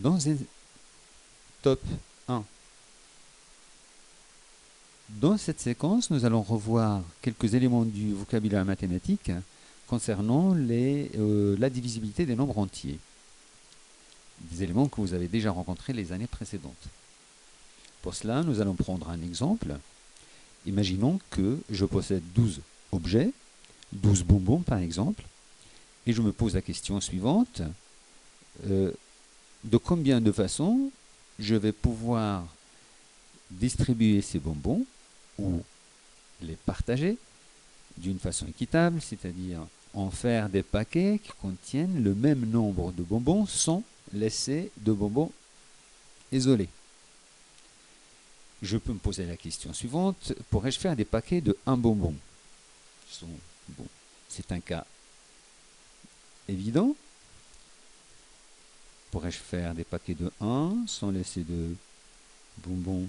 dans un top 1. Dans cette séquence, nous allons revoir quelques éléments du vocabulaire mathématique concernant la divisibilité des nombres entiers. Des éléments que vous avez déjà rencontrés les années précédentes. Pour cela, nous allons prendre un exemple. Imaginons que je possède 12 objets, 12 bonbons par exemple, et je me pose la question suivante. De combien de façons je vais pouvoir distribuer ces bonbons ou les partager d'une façon équitable, c'est-à-dire en faire des paquets qui contiennent le même nombre de bonbons sans laisser de bonbons isolés. Je peux me poser la question suivante, pourrais-je faire des paquets de 1 bonbon? Bon, c'est un cas évident. Pourrais-je faire des paquets de 1 sans laisser de bonbons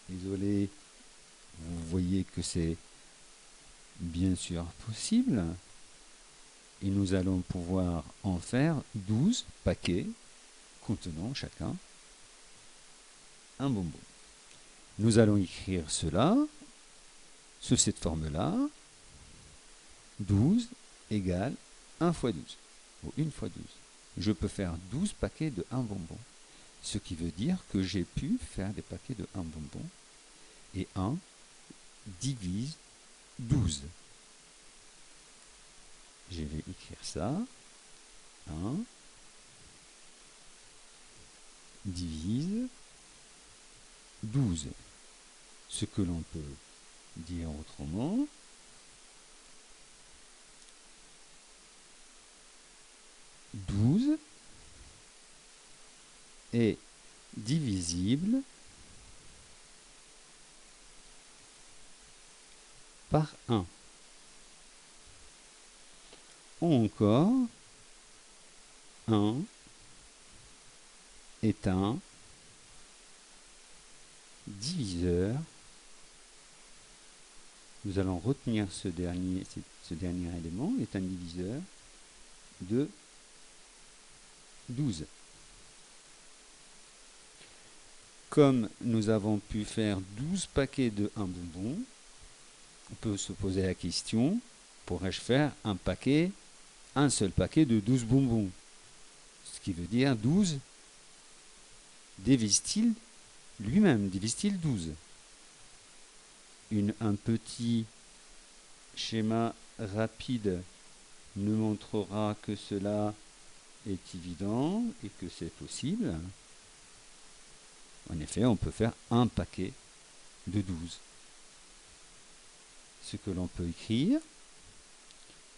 isolés? Vous voyez que c'est bien sûr possible. Et nous allons pouvoir en faire 12 paquets contenant chacun un bonbon. Nous allons écrire cela sous cette forme-là. 12 égale 1 fois 12, ou 1 fois 12. Je peux faire 12 paquets de 1 bonbon, ce qui veut dire que j'ai pu faire des paquets de 1 bonbon, et 1 divise 12. Je vais écrire ça. 1 divise 12. Ce que l'on peut dire autrement, 12 est divisible par 1. Ou encore, 1 est un diviseur. Nous allons retenir ce dernier élément, est un diviseur de 12. Comme nous avons pu faire 12 paquets de 1 bonbon, on peut se poser la question, pourrais-je faire un seul paquet de 12 bonbons? Ce qui veut dire 12 divise-t-il lui-même, divise-t-il 12? Un petit schéma rapide nous montrera que cela est évident et que c'est possible. En effet, on peut faire un paquet de 12. Ce que l'on peut écrire,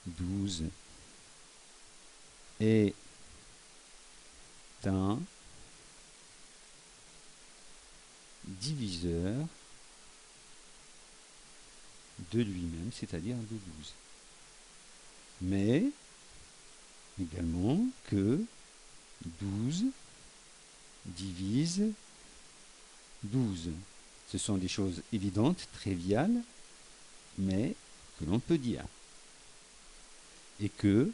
12 est un diviseur de lui-même, c'est-à-dire de 12. Mais également que 12 divise 12. Ce sont des choses évidentes, triviales, mais que l'on peut dire. Et que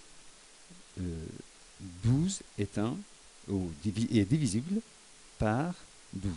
12 est divisible par 12.